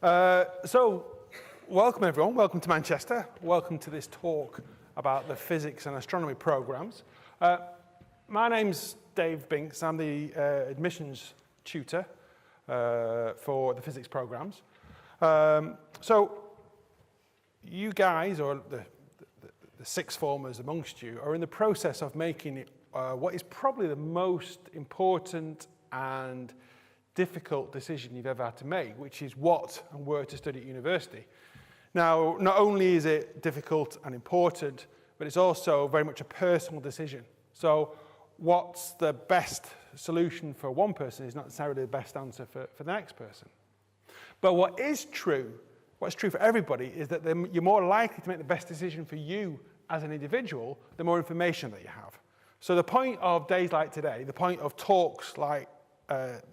So, welcome everyone, welcome to Manchester, welcome to this talk about the physics and astronomy programs. My name's Dave Binks, I'm the admissions tutor for the physics programs. So, you guys, or the sixth formers amongst you, are in the process of making what is probably the most important and difficult decision you've ever had to make, which is what and where to study at university. Now, not only is it difficult and important, but it's also very much a personal decision. So what's the best solution for one person is not necessarily the best answer for the next person. But what's true for everybody is that you're more likely to make the best decision for you as an individual the more information that you have. So the point of days like today, the point of talks like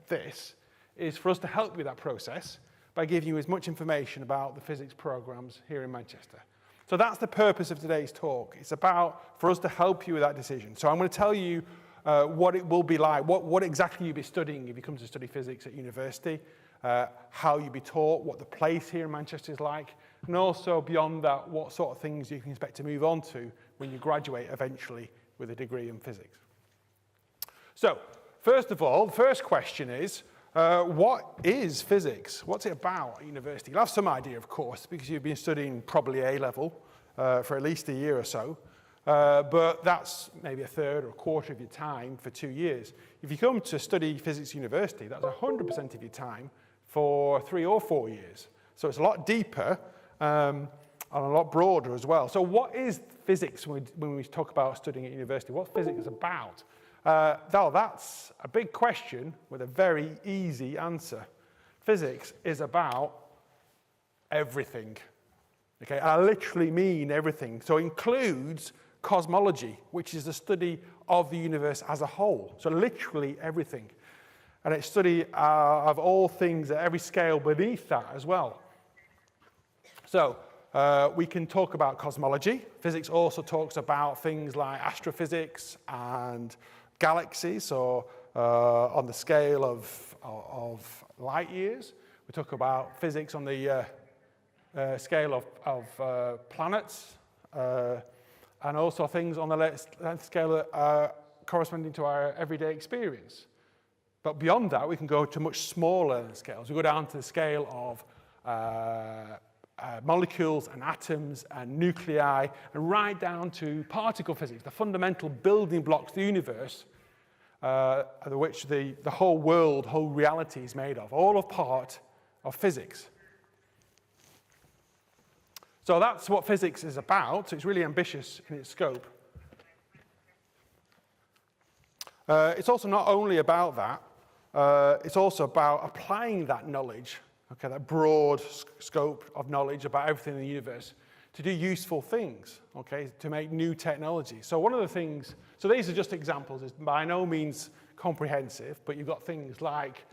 this is for us to help you with that process by giving you as much information about the physics programs here in Manchester. So that's the purpose of today's talk. It's about for us to help you with that decision. So I'm going to tell you what it will be like, what exactly you'll be studying if you come to study physics at university, how you'll be taught, what the place here in Manchester is like, and also beyond that, what sort of things you can expect to move on to when you graduate eventually with a degree in physics. So, first of all, the first question is, what is physics? What's it about at university? You'll have some idea, of course, because you've been studying probably A-level for at least a year or so, but that's maybe a third or a quarter of your time for 2 years. If you come to study physics at university, that's 100% of your time for 3 or 4 years. So it's a lot deeper and a lot broader as well. So what is physics when we talk about studying at university? What's physics about? Now, that's a big question with a very easy answer. Physics is about everything. Okay, I literally mean everything. So it includes cosmology, which is the study of the universe as a whole. So literally everything. And it's study of all things at every scale beneath that as well. So we can talk about cosmology. Physics also talks about things like astrophysics and galaxies, or on the scale of light years. We talk about physics on the scale of planets, and also things on the length scale that are corresponding to our everyday experience. But beyond that, we can go to much smaller scales. We go down to the scale of molecules and atoms and nuclei, and right down to particle physics, the fundamental building blocks of the universe, which the whole world, whole reality is made of, all of part of physics. So that's what physics is about. It's really ambitious in its scope. It's also not only about that, it's also about applying that knowledge, okay, that broad scope of knowledge about everything in the universe, to do useful things, okay, to make new technology. So one of the things, so these are just examples, it's by no means comprehensive, but you've got things like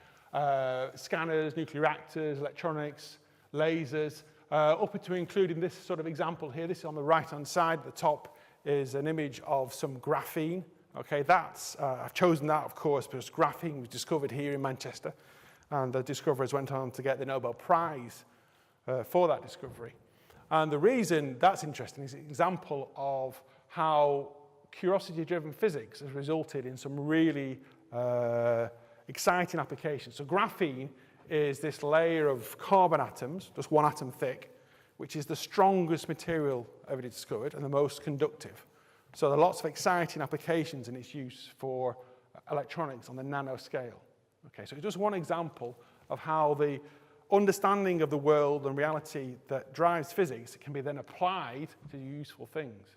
scanners, nuclear reactors, electronics, lasers, up to including this sort of example here. This is on the right-hand side. At the top is an image of some graphene. Okay, that's, I've chosen that, of course, because graphene was discovered here in Manchester, and the discoverers went on to get the Nobel Prize for that discovery. And the reason that's interesting is an example of how curiosity-driven physics has resulted in some really exciting applications. So graphene is this layer of carbon atoms, just one atom thick, which is the strongest material ever discovered and the most conductive. So there are lots of exciting applications in its use for electronics on the nanoscale. Okay, so it's just one example of how the understanding of the world and reality that drives physics can be then applied to useful things.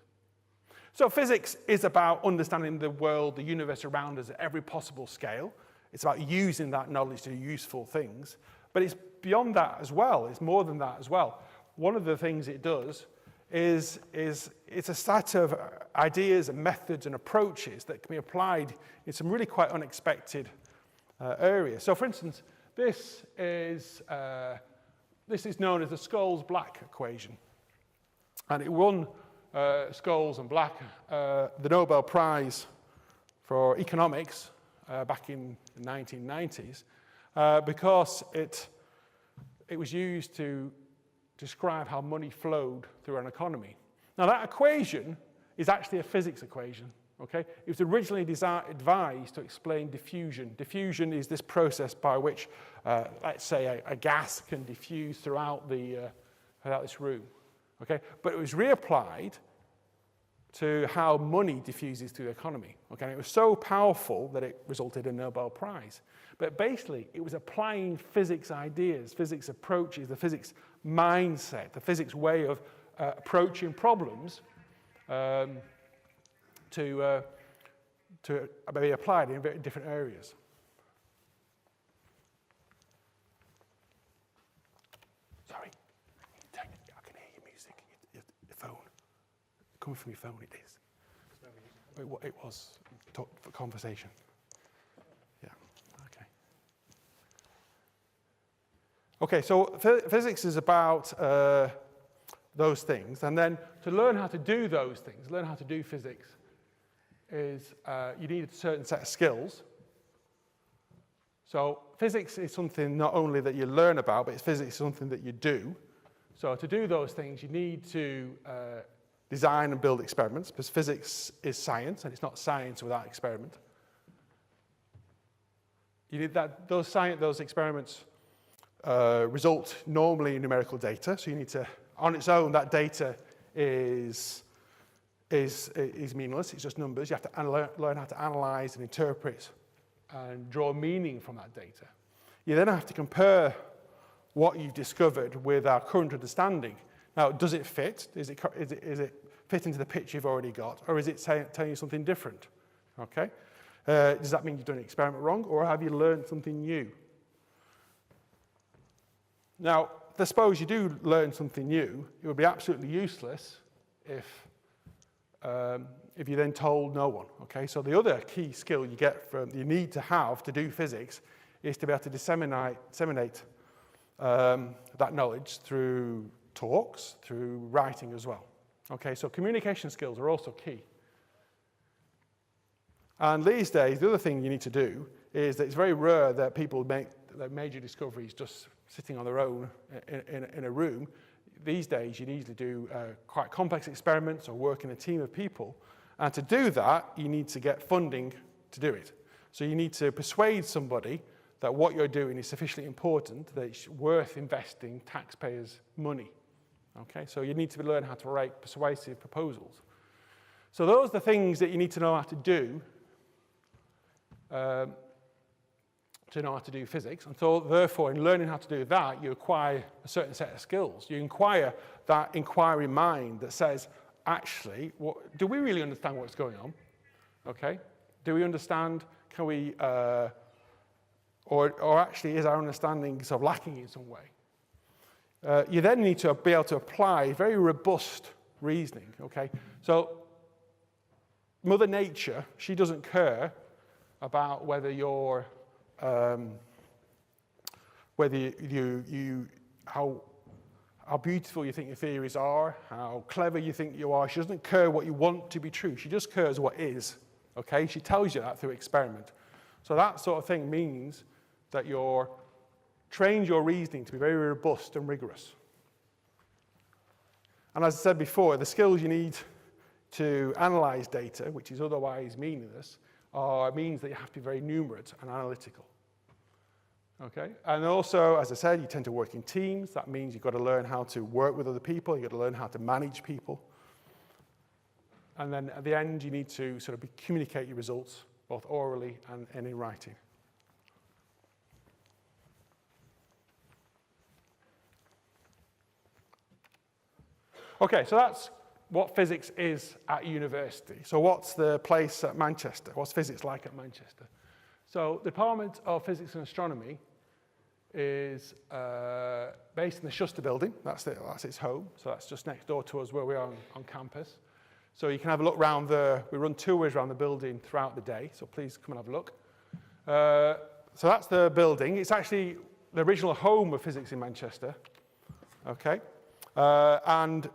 So physics is about understanding the world, the universe around us at every possible scale. It's about using that knowledge to do useful things. But it's beyond that as well. It's more than that as well. One of the things it does is it's a set of ideas and methods and approaches that can be applied in some really quite unexpected areas. So for instance, this is known as the Scholes-Black equation. And it won Scholes and Black the Nobel Prize for economics back in the 1990s because it it was used to describe how money flowed through an economy. Now that equation is actually a physics equation, okay? It was originally devised to explain diffusion. Diffusion is this process by which, let's say, a gas can diffuse throughout this room, okay? But it was reapplied to how money diffuses through the economy, okay? And it was so powerful that it resulted in a Nobel Prize. But basically, it was applying physics ideas, physics approaches, the physics mindset, the physics way of approaching problems to be applied in very different areas. Sorry, I can hear your music, your phone. Coming from your phone, it is. It was for conversation. Yeah, okay. Okay, so physics is about those things, and then to learn how to do those things, learn how to do physics, is you need a certain set of skills. So physics is something not only that you learn about, but physics is something that you do. So to do those things, you need to design and build experiments, because physics is science, and it's not science without experiment. You need that those experiments result normally in numerical data, so you need to, on its own, that data is meaningless, it's just numbers. You have to learn how to analyze and interpret and draw meaning from that data. You then have to compare what you've discovered with our current understanding. Now, does it fit? Is it fit into the picture you've already got, or is it telling you something different? Okay. Does that mean you've done an experiment wrong, or have you learned something new? Now, suppose you do learn something new, it would be absolutely useless if you then told no one. Okay. So the other key skill you need to have to do physics is to be able to disseminate that knowledge through talks, through writing as well. Okay, so communication skills are also key. And these days, the other thing you need to do is that it's very rare that people make their major discoveries just sitting on their own in a room. These days, you need to do quite complex experiments or work in a team of people. And to do that, you need to get funding to do it. So you need to persuade somebody that what you're doing is sufficiently important, that it's worth investing taxpayers' money. Okay, so you need to learn how to write persuasive proposals. So those are the things that you need to know how to do physics. And so therefore, in learning how to do that, you acquire a certain set of skills. You acquire that inquiry mind that says, actually, do we really understand what's going on? Okay, do we understand, can we, or actually is our understanding sort of lacking in some way? You then need to be able to apply very robust reasoning, okay? So Mother Nature, she doesn't care about whether you're, how beautiful you think your theories are, how clever you think you are. She doesn't care what you want to be true. She just cares what is, okay? She tells you that through experiment. So that sort of thing means that you're trained your reasoning to be very robust and rigorous. And as I said before, the skills you need to analyze data, which is otherwise meaningless, means that you have to be very numerate and analytical. Okay? And also, as I said, you tend to work in teams. That means you've got to learn how to work with other people. You've got to learn how to manage people. And then at the end, you need to sort of communicate your results, both orally and in writing. Okay, so that's what physics is at university. So what's the place at Manchester? What's physics like at Manchester? So the Department of Physics and Astronomy is based in the Schuster building. That's its home. So that's just next door to us where we are on campus. So you can have a look around we run tours around the building throughout the day. So please come and have a look. So that's the building. It's actually the original home of physics in Manchester. Okay. And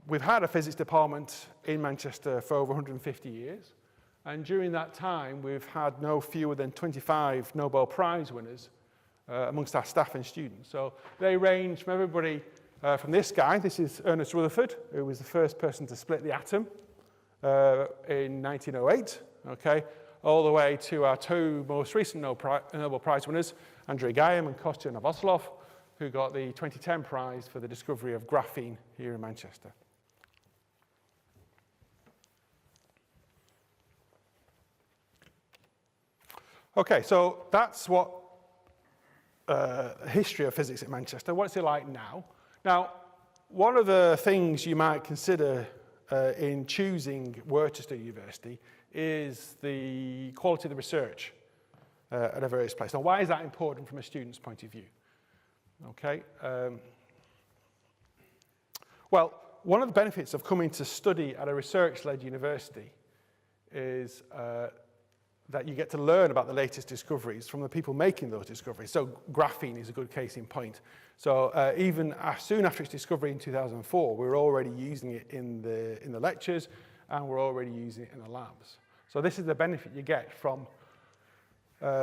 we've had a physics department in Manchester for over 150 years. And during that time, we've had no fewer than 25 Nobel Prize winners amongst our staff and students. So they range from everybody from this guy. This is Ernest Rutherford, who was the first person to split the atom in 1908, okay, all the way to our two most recent Nobel Prize winners, Andrei Guyam and Kostya Novoselov, who got the 2010 prize for the discovery of graphene here in Manchester. Okay, so that's what history of physics at Manchester. What's it like now? Now, one of the things you might consider in choosing where to study university is the quality of the research at a various places. Now, why is that important from a student's point of view? Okay. Well, one of the benefits of coming to study at a research-led university is that you get to learn about the latest discoveries from the people making those discoveries. So graphene is a good case in point. So even soon after its discovery in 2004, we were already using it in the lectures, and we're already using it in the labs. So this is the benefit you get from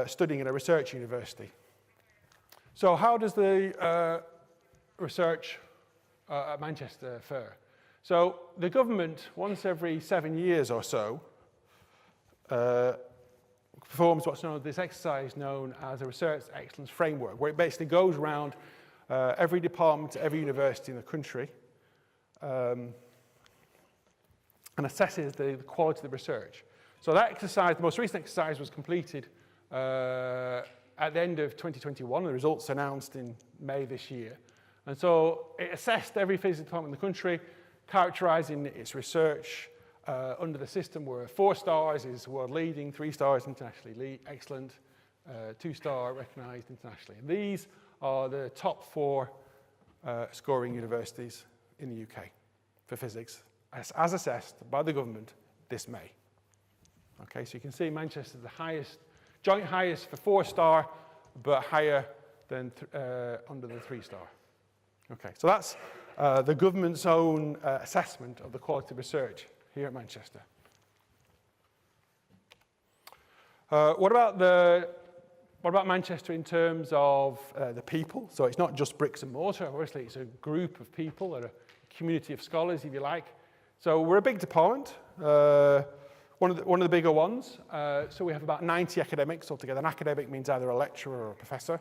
studying at a research university. So how does the research at Manchester fare? So the government, once every 7 years or so, performs what's known as this exercise known as a Research Excellence Framework, where it basically goes around every department, every university in the country, and assesses the quality of the research. So that exercise, the most recent exercise, was completed at the end of 2021. The results announced in May this year. And so it assessed every physics department in the country, characterizing its research under the system where 4 stars is world leading, 3 stars internationally excellent, 2-star recognized internationally. And these are the top 4 scoring universities in the UK for physics, as assessed by the government this May. Okay, so you can see Manchester is the highest, joint highest for 4-star, but higher than under the 3-star. Okay, so that's the government's own assessment of the quality of research here at Manchester. What about Manchester in terms of the people? So it's not just bricks and mortar. Obviously, it's a group of people, or a community of scholars, if you like. So we're a big department, one of the bigger ones. So we have about 90 academics altogether. An academic means either a lecturer or a professor.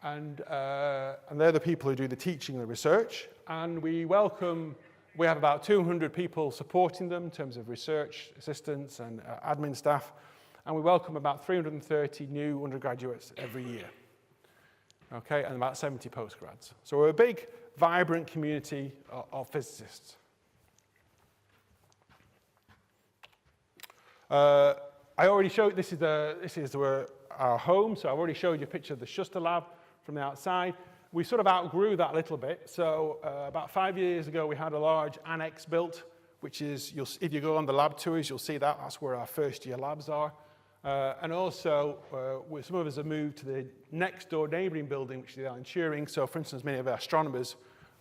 And they're the people who do the teaching and the research. And we have about 200 people supporting them in terms of research assistants and admin staff. And we welcome about 330 new undergraduates every year. Okay, and about 70 postgrads. So we're a big, vibrant community of physicists. I already showed, this is our home, so I've already showed you a picture of the Schuster lab from the outside. We sort of outgrew that a little bit. So about 5 years ago, we had a large annex built, which is, if you go on the lab tours, you'll see that. That's where our first-year labs are. And also, some of us have moved to the next-door neighbouring building, which is the Alan Turing. So, for instance, many of our astronomers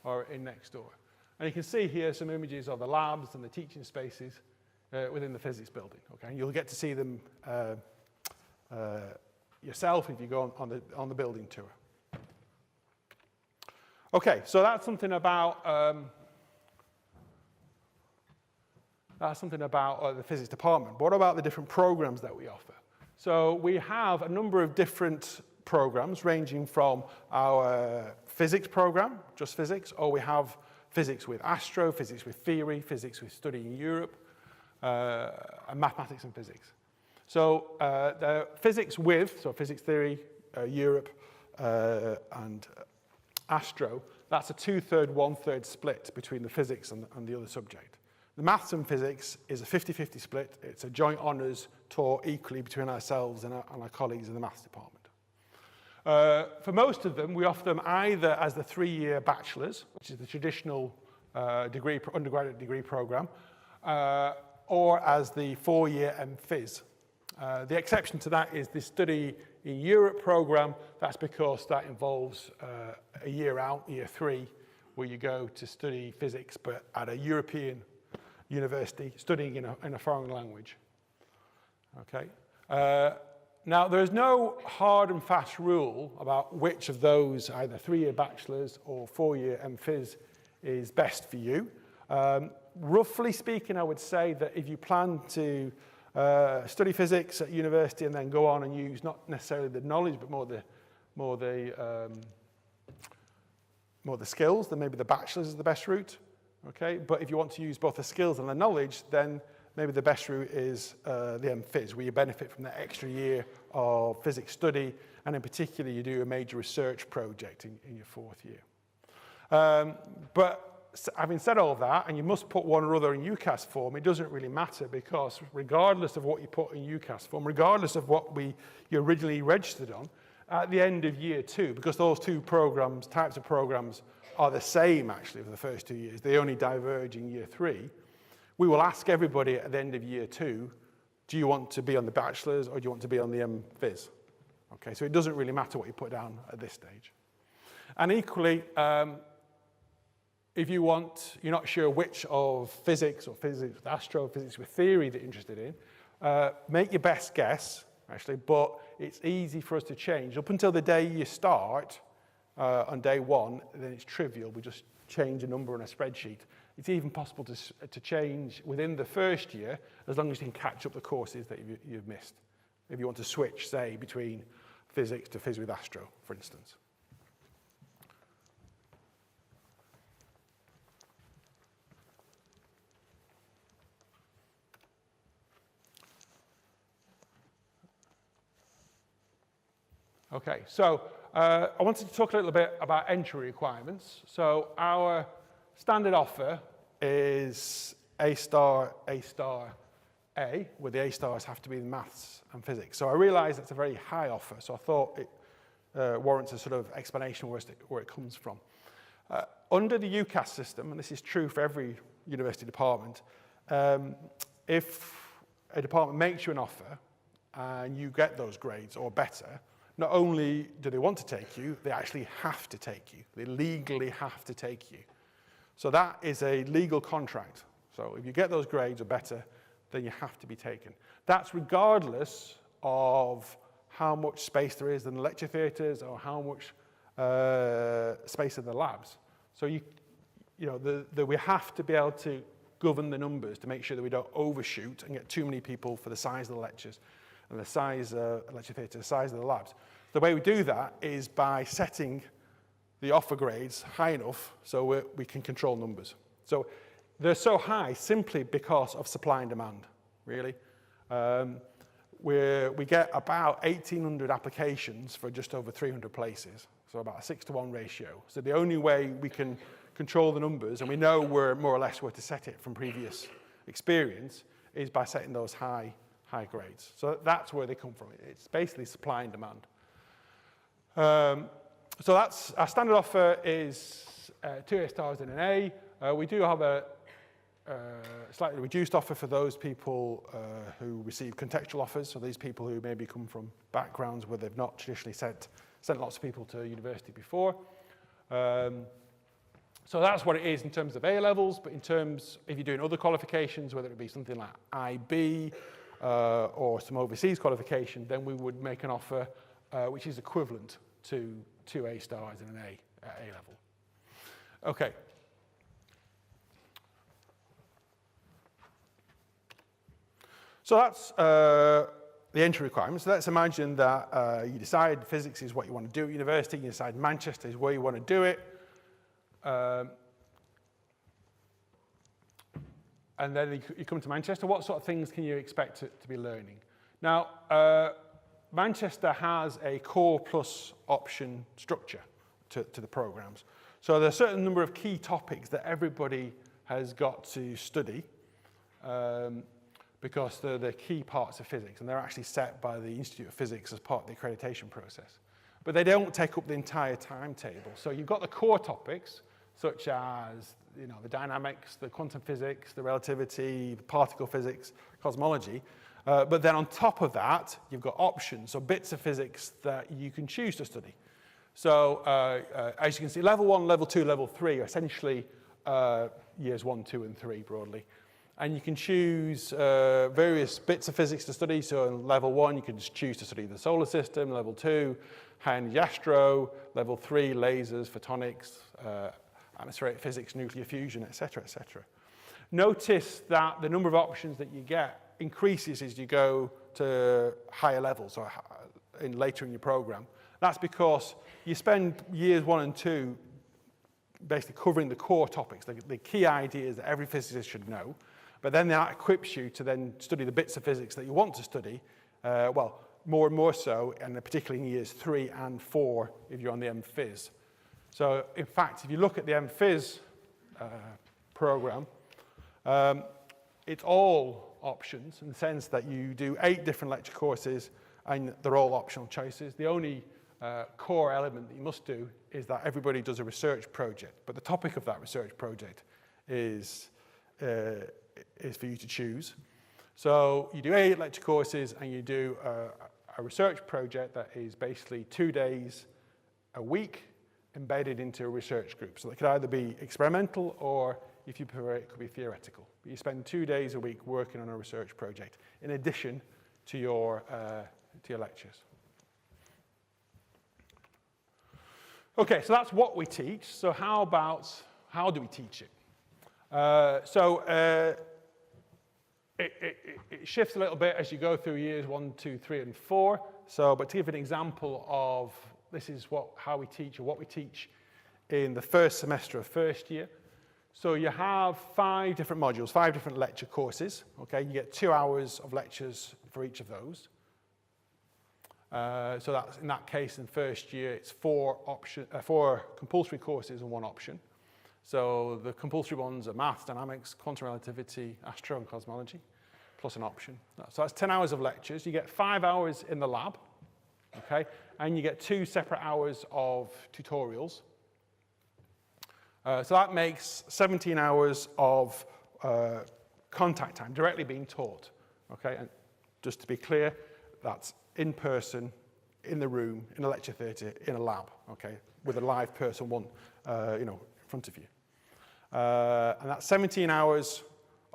are in next door. And you can see here some images of the labs and the teaching spaces within the physics building. Okay, you'll get to see them yourself if you go on the building tour. Okay, so that's something about the physics department. But what about the different programs that we offer? So we have a number of different programs ranging from our physics program, just physics, or we have physics with astro, physics with theory, physics with studying Europe, and mathematics and physics. So the physics with, so physics theory, Europe, and astro, that's a 2/3, 1/3 split between the physics and the other subject. The maths and physics is a 50-50 split. It's a joint honours taught equally between ourselves and our colleagues in the maths department. For most of them, we offer them either as the 3-year bachelor's, which is the traditional undergraduate degree programme, or as the 4-year MPhys. The exception to that is the Study in Europe programme. That's because that involves a year out, year 3, where you go to study physics, but at a European university, studying in a foreign language. Okay. Now, there is no hard and fast rule about which of those, either 3-year bachelor's or 4-year MPhys, is best for you. Roughly speaking, I would say that if you plan to study physics at university and then go on and use not necessarily the knowledge, but more the skills, then maybe the bachelor's is the best route. Okay, but if you want to use both the skills and the knowledge, then maybe the best route is the MPhys, where you benefit from that extra year of physics study, and in particular, you do a major research project in your 4th year. But having said all of that, and you must put one or other in UCAS form, it doesn't really matter, because regardless of what you put in UCAS form, regardless of what you originally registered on, at the end of year 2, because those two types of programs are the same actually for the first 2 years, they only diverge in year 3, we will ask everybody at the end of year 2, do you want to be on the bachelor's or do you want to be on the MPhys? Okay, so it doesn't really matter what you put down at this stage. And equally, if you're not sure which of physics or physics with astrophysics with theory that you're interested in, make your best guess, actually, but it's easy for us to change. Up until the day you start, on day 1, then it's trivial. We just change a number on a spreadsheet. It's even possible to change within the first year, as long as you can catch up the courses that you've missed. If you want to switch, say, between physics to phys with astro, for instance. Okay, so I wanted to talk a little bit about entry requirements. So our standard offer is A star, A star, A, where the A stars have to be in maths and physics. So I realize that's a very high offer, so I thought it warrants a sort of explanation where it comes from. Under the UCAS system, and this is true for every university department, if a department makes you an offer and you get those grades or better, not only do they want to take you, they actually have to take you. They legally have to take you. So that is a legal contract. So if you get those grades or better, then you have to be taken. That's regardless of how much space there is in the lecture theatres or how much space in the labs. So we have to be able to govern the numbers to make sure that we don't overshoot and get too many people for the size of the lectures and the size of lecture theatre, the size of the labs. The way we do that is by setting the offer grades high enough so we can control numbers. So they're so high simply because of supply and demand, really. We get about 1,800 applications for just over 300 places, so about a 6-to-1 ratio. So the only way we can control the numbers, and we know we're more or less where to set it from previous experience, is by setting those high grades. So that's where they come from. It's basically supply and demand. So that's our standard offer is 2 A stars and an A. We do have a slightly reduced offer for those people who receive contextual offers, so these people who maybe come from backgrounds where they've not traditionally sent lots of people to university before. So that's what it is in terms of A levels, but in terms, if you're doing other qualifications, whether it be something like IB or some overseas qualification, then we would make an offer which is equivalent to 2 A stars and an A at A level. Okay. So that's the entry requirements. So let's imagine that you decide physics is what you want to do at university, you decide Manchester is where you want to do it, and then you come to Manchester. What sort of things can you expect to be learning? Now, Manchester has a core plus option structure to the programs. So there's a certain number of key topics that everybody has got to study because they're the key parts of physics, and they're actually set by the Institute of Physics as part of the accreditation process. But they don't take up the entire timetable. So you've got the core topics, such as the dynamics, the quantum physics, the relativity, the particle physics, cosmology. But then on top of that, you've got options, so bits of physics that you can choose to study. So as you can see, level 1, level 2, level 3 are essentially years 1, 2, and 3 broadly. And you can choose various bits of physics to study. So in level 1, you can just choose to study the solar system. Level 2, high-energy astro. Level 3, lasers, photonics, atmospheric physics, nuclear fusion, etc., etc. Notice that the number of options that you get increases as you go to higher levels or later in your program. That's because you spend years 1 and 2 basically covering the core topics, the key ideas that every physicist should know. But then that equips you to then study the bits of physics that you want to study, well, more and more so, and particularly in years 3 and 4 if you're on the MPhys. So, in fact, if you look at the MPhys program, it's all options in the sense that you do 8 different lecture courses and they're all optional choices. The only core element that you must do is that everybody does a research project, but the topic of that research project is for you to choose. So you do 8 lecture courses and you do a research project that is basically 2 days a week embedded into a research group. So it could either be experimental or, if you prefer, it could be theoretical. But you spend 2 days a week working on a research project in addition to your lectures. Okay, so that's what we teach. So how do we teach it? It shifts a little bit as you go through years 1, 2, 3, and 4. So, but to give an example of this is how we teach, or what we teach in the first semester of first year. So you have 5 different modules, 5 different lecture courses. Okay, you get 2 hours of lectures for each of those. So that's, in that case, in first year, it's 4 compulsory courses and 1 option. So the compulsory ones are maths, dynamics, quantum relativity, astro and cosmology, plus an option. So that's 10 hours of lectures. You get 5 hours in the lab, okay? And you get 2 separate hours of tutorials. So that makes 17 hours of contact time, directly being taught, okay? And just to be clear, that's in person, in the room, in a lecture theatre, in a lab, okay? With a live person, in front of you. And that's 17 hours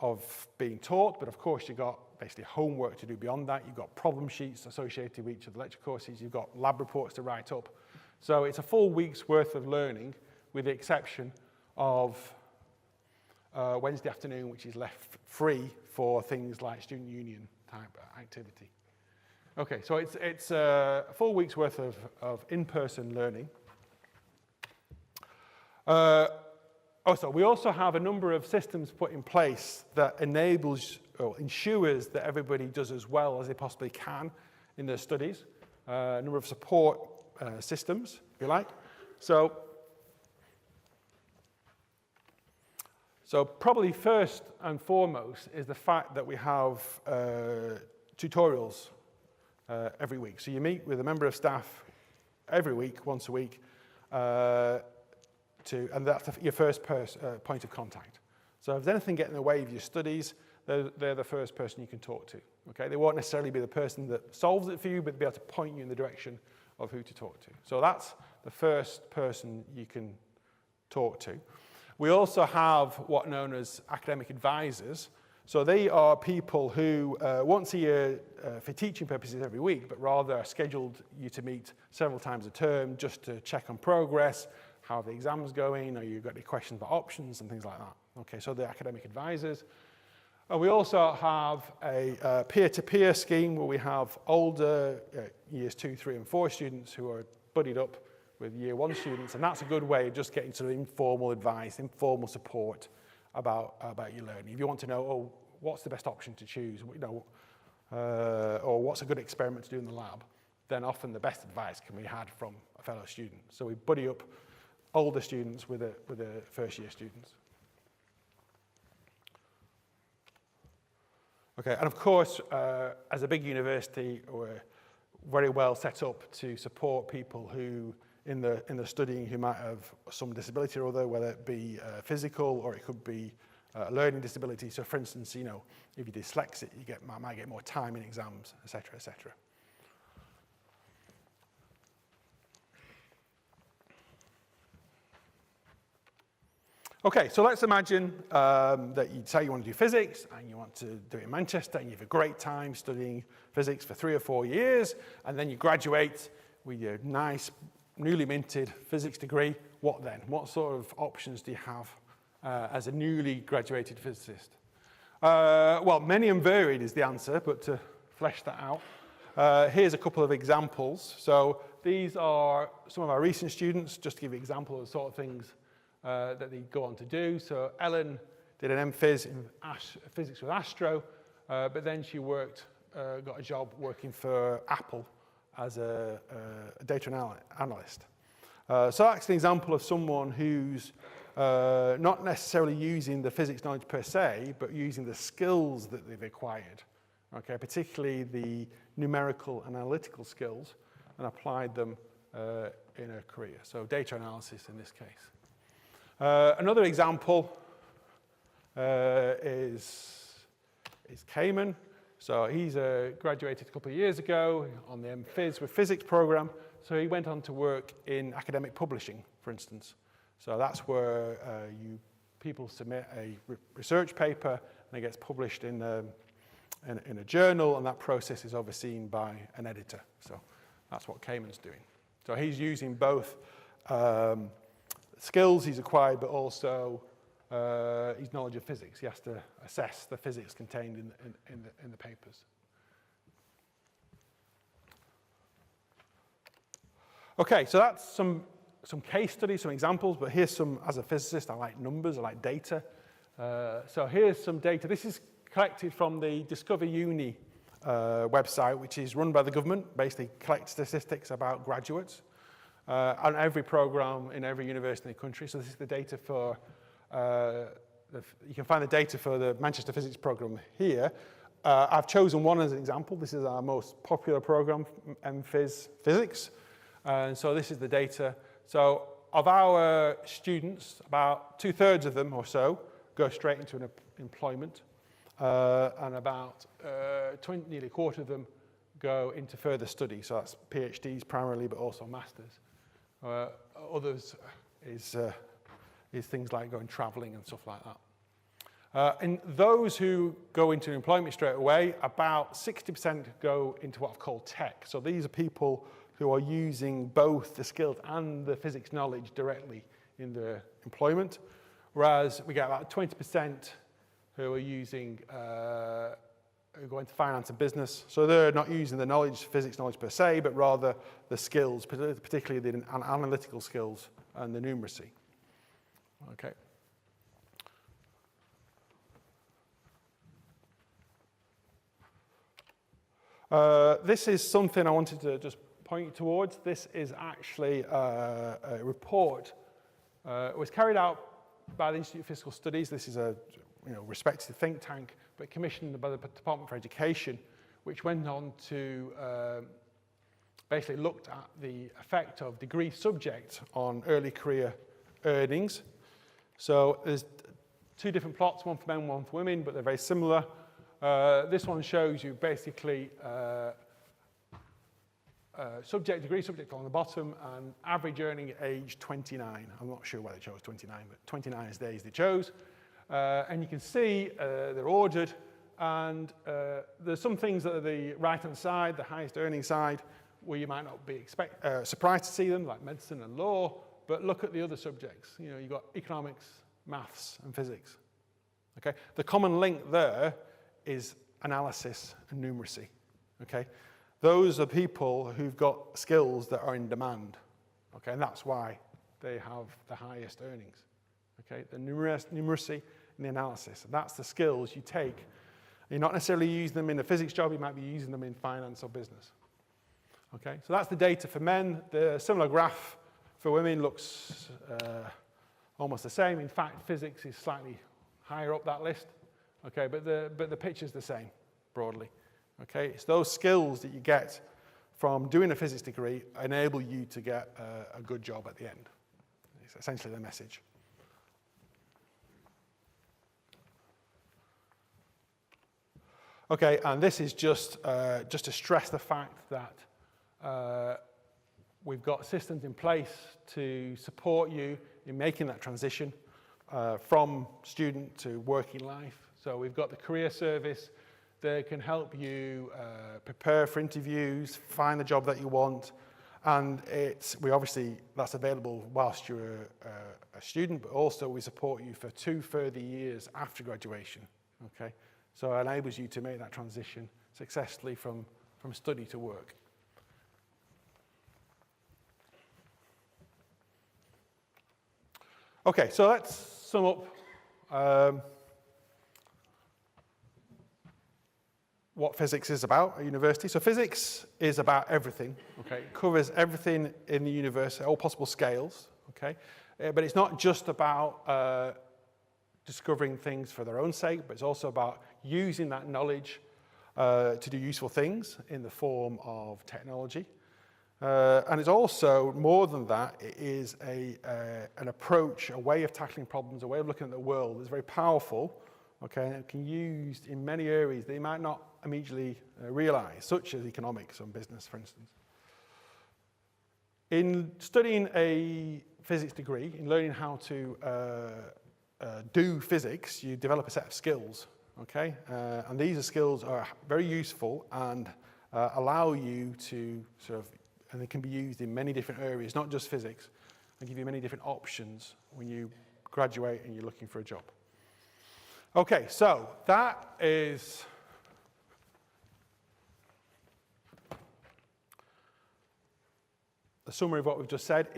of being taught, but of course you've got basically homework to do beyond that. You've got problem sheets associated with each of the lecture courses. You've got lab reports to write up. So it's a full week's worth of learning, with the exception of Wednesday afternoon, which is left free for things like student union type activity. Okay, so it's a full week's worth of in-person learning. Also, we also have a number of systems put in place that enables or ensures that everybody does as well as they possibly can in their studies. A number of support systems, if you like. So probably first and foremost is the fact that we have tutorials every week. So you meet with a member of staff every week, once a week, and that's your first point of contact. So if there's anything getting in the way of your studies, they're the first person you can talk to. Okay? They won't necessarily be the person that solves it for you, but they'll be able to point you in the direction of who to talk to. So that's the first person you can talk to. We also have what are known as academic advisors. So they are people who won't see you for teaching purposes every week, but rather are scheduled you to meet several times a term just to check on progress, how are the exams going, or you've got any questions about options and things like that. Okay, so the academic advisors. And we also have a peer-to-peer scheme where we have older years 2, 3, and 4 students who are buddied up with year 1 students, and that's a good way of just getting sort of informal advice, informal support about your learning. If you want to know, what's the best option to choose, or what's a good experiment to do in the lab, then often the best advice can be had from a fellow student. So we buddy up older students with the first year students. Okay, and of course, as a big university, we're very well set up to support people who, in the studying, who might have some disability or other, whether it be physical or it could be learning disability. So, for instance, if you're dyslexic, you might get more time in exams, etc., etc. Okay, so let's imagine that you say you want to do physics and you want to do it in Manchester and you have a great time studying physics for 3 or 4 years, and then you graduate with your nice, newly minted physics degree. What then? What sort of options do you have as a newly graduated physicist? Well, many and varied is the answer, but to flesh that out, here's a couple of examples. So these are some of our recent students, just to give you an example of the sort of things that they go on to do. So Ellen did an MPhys in physics with Astro, but then she got a job working for Apple as a data analyst. So that's an example of someone who's not necessarily using the physics knowledge per se, but using the skills that they've acquired, okay, particularly the numerical and analytical skills, and applied them in a career. So data analysis in this case. Another example is Cayman. So he's graduated a couple of years ago on the MPhys with physics program. So he went on to work in academic publishing, for instance. So that's where people submit a research paper and it gets published in a journal, and that process is overseen by an editor. So that's what Cayman's doing. So he's using both skills he's acquired, but also his knowledge of physics. He has to assess the physics contained in the papers. Okay, so that's some case studies, some examples, but here's some, as a physicist, I like numbers, I like data. So here's some data. This is collected from the Discover Uni website, which is run by the government, basically collects statistics about graduates on every program in every university in the country. So this is the data for, you can find the data for the Manchester Physics program here. I've chosen one as an example. This is our most popular program, MPhys Physics. And so this is the data. So of our students, about 2/3 of them or so go straight into an employment, and about nearly a quarter of them go into further study. So that's PhDs primarily, but also masters. Others is things like going traveling and stuff like that. And those who go into employment straight away, about 60% go into what I've called tech. So these are people who are using both the skills and the physics knowledge directly in their employment, whereas we get about 20% who are using, who go into finance and business. So they're not using the knowledge, physics knowledge per se, but rather the skills, particularly the analytical skills and the numeracy. Okay. This is something I wanted to just point you towards. This is actually a report. It was carried out by the Institute of Physical Studies. This is a respected think tank, but commissioned by the Department for Education, which went on to basically looked at the effect of degree subject on early career earnings. So there's 2 different plots, one for men, one for women, but they're very similar. This one shows you basically degree subject on the bottom, and average earning age 29. I'm not sure why they chose 29, but 29 is the age they chose. And you can see they're ordered, and there's some things that are the right-hand side, the highest earning side, where you might not be surprised to see them, like medicine and law, but look at the other subjects. You've got economics, maths, and physics. Okay? The common link there is analysis and numeracy. Okay? Those are people who've got skills that are in demand. Okay? And that's why they have the highest earnings. Okay? The numeracy and the analysis. That's the skills you take. You're not necessarily using them in a physics job, you might be using them in finance or business. Okay? So that's the data for men. The similar graph for women looks almost the same. In fact, physics is slightly higher up that list. Okay, but the picture's the same, broadly. Okay, it's those skills that you get from doing a physics degree enable you to get a good job at the end. It's essentially the message. Okay, and this is just to stress the fact that we've got systems in place to support you in making that transition. from student to working life. So we've got the career service that can help you prepare for interviews, find the job that you want, and that's available whilst you're a student, but also we support you for 2 further years after graduation, okay? So it enables you to make that transition successfully from study to work. Okay, so let's sum up what physics is about at university. So physics is about everything, okay? It covers everything in the universe at all possible scales, okay? But it's not just about discovering things for their own sake, but it's also about using that knowledge to do useful things in the form of technology. And it's also, more than that, it is an approach, a way of tackling problems, a way of looking at the world that's very powerful, okay, and it can be used in many areas that you might not immediately realize, such as economics and business, for instance. In studying a physics degree, in learning how to do physics, you develop a set of skills, okay? And these skills are very useful and allow you to and they can be used in many different areas, not just physics, and give you many different options when you graduate and you're looking for a job. Okay, so that is the summary of what we've just said.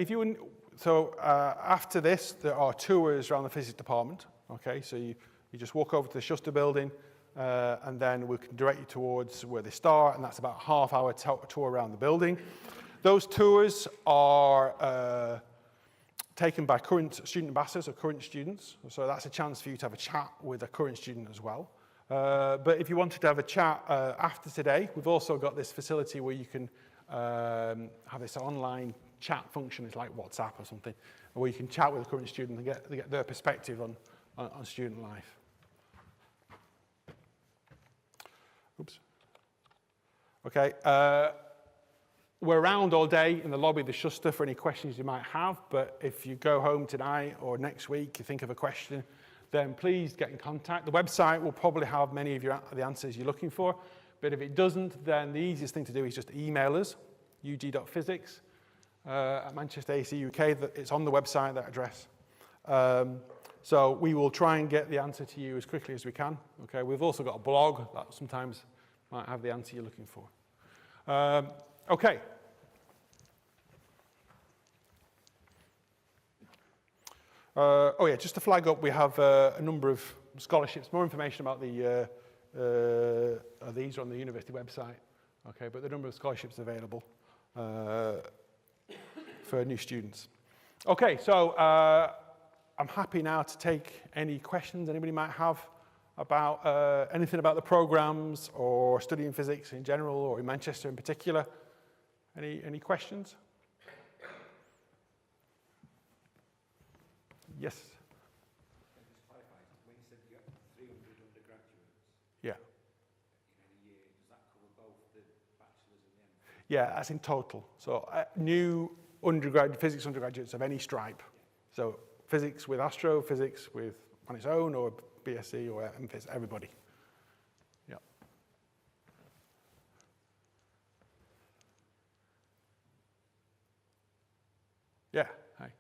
After this, there are tours around the physics department. Okay, so you just walk over to the Schuster building, and then we can direct you towards where they start, and that's about a half-hour tour around the building. Those tours are taken by current student ambassadors or current students, so that's a chance for you to have a chat with a current student as well. But if you wanted to have a chat after today, we've also got this facility where you can have this online chat function. It's like WhatsApp or something, where you can chat with a current student and get their perspective on student life. Oops. Okay. We're around all day in the lobby of the Schuster for any questions you might have, but if you go home tonight or next week, you think of a question, then please get in contact. The website will probably have many of the answers you're looking for, but if it doesn't, then the easiest thing to do is just email us, ug.physics at Manchester AC UK. It's on the website, that address. So we will try and get the answer to you as quickly as we can. Okay, we've also got a blog that sometimes might have the answer you're looking for. Okay. Just to flag up, we have a number of scholarships. More information about these are on the university website. Okay, but the number of scholarships available for new students. Okay, so I'm happy now to take any questions anybody might have about anything about the programs or studying physics in general or in Manchester in particular. Any questions? Yes. Can I just clarify, when you said you got 300 undergraduates yeah. in any year, does that cover both the bachelor's and the MPhil? Yeah, that's in total. So new physics undergraduates of any stripe. So physics with Astro, physics with on its own, or BSc or MPhil, everybody. Yeah. Yeah. Hi.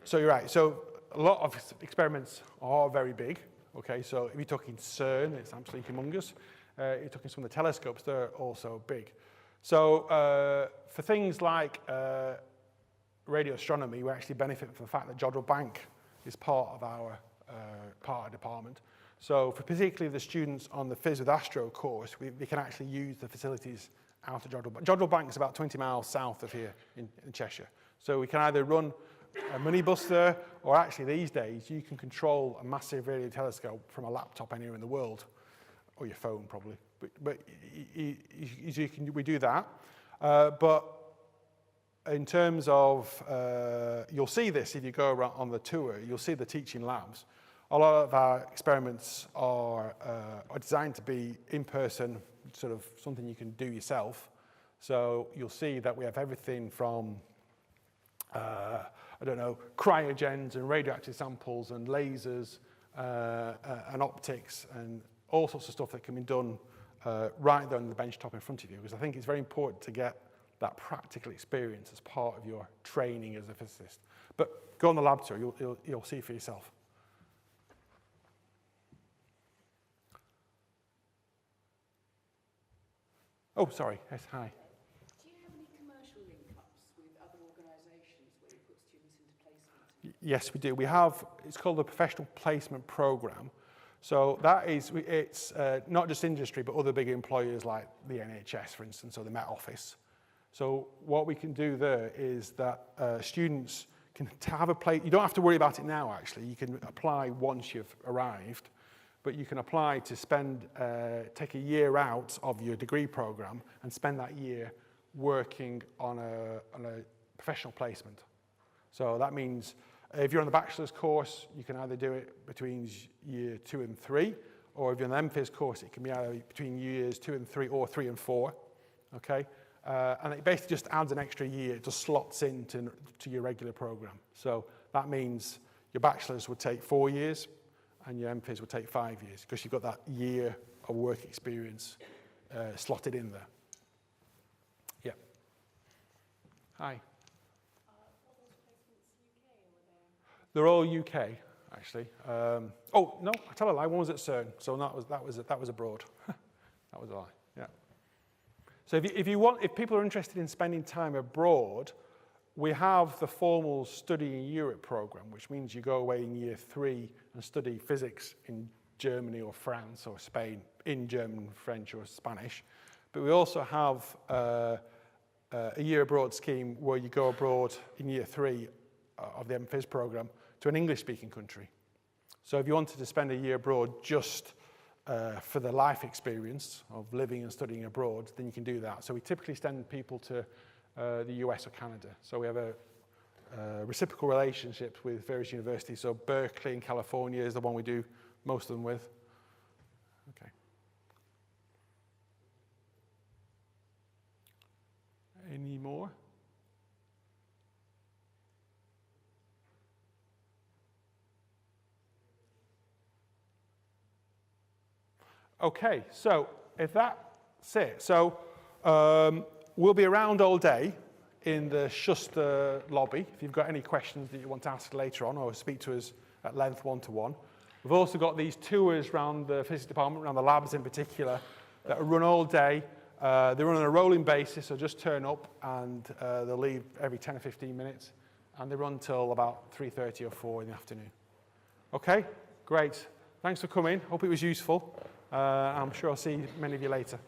So you're right. So a lot of experiments are very big. Okay, so if you're talking CERN, it's absolutely humongous. You're talking some of the telescopes, they're also big. So for things like radio astronomy, we actually benefit from the fact that Jodrell Bank is part of our department. So for particularly the students on the Phys with Astro course, we can actually use the facilities out of Jodrell Bank. Jodrell Bank is about 20 miles south of here in Cheshire. So we can either run a minibus there, or actually these days you can control a massive radio telescope from a laptop anywhere in the world, or your phone probably. But we do that. But in terms of, you'll see this if you go around on the tour, you'll see the teaching labs. A lot of our experiments are designed to be in person, sort of something you can do yourself. So you'll see that we have everything from, I don't know, cryogens and radioactive samples and lasers and optics and all sorts of stuff that can be done right there on the bench top in front of you, because I think it's very important to get that practical experience as part of your training as a physicist. But go on the lab tour, you'll see for yourself. Oh, sorry. Yes, hi. Do you have any commercial link-ups with other organisations where you put students into placement? Yes, we do. We have, it's called the Professional Placement Programme. So that is, it's not just industry, but other big employers like the NHS, for instance, or the Met Office. So what we can do there is that students can have a place. You don't have to worry about it now, actually. You can apply once you've arrived, but you can apply to spend, take a year out of your degree program and spend that year working on a professional placement. So that means if you're on the bachelor's course, you can either do it between year 2 and 3, or if you're on the MPhil course, it can be either between years 2 and 3 or 3 and 4, okay? And it basically just adds an extra year. It just slots into your regular program. So that means your bachelor's would take 4 years and your MPhil would take 5 years because you've got that year of work experience slotted in there. Yeah. Hi. They're all UK, actually. Oh no, I tell a lie. One was at CERN, so that was abroad. That was a lie. Yeah. So if people are interested in spending time abroad, we have the formal Study in Europe program, which means you go away in year 3 and study physics in Germany or France or Spain in German, French or Spanish. But we also have a year abroad scheme where you go abroad in year 3 of the MPhil program to an English-speaking country. So if you wanted to spend a year abroad just for the life experience of living and studying abroad, then you can do that. So we typically send people to the US or Canada. So we have a reciprocal relationships with various universities. So Berkeley in California is the one we do most of them with. Okay. Any more? Okay, so if that's it. So we'll be around all day in the Schuster lobby if you've got any questions that you want to ask later on or speak to us at length one-to-one. We've also got these tours around the physics department, around the labs in particular, that run all day. They run on a rolling basis, so just turn up and they'll leave every 10 or 15 minutes. And they run till about 3:30 or 4 in the afternoon. Okay, great. Thanks for coming. Hope it was useful. I'm sure I'll see many of you later.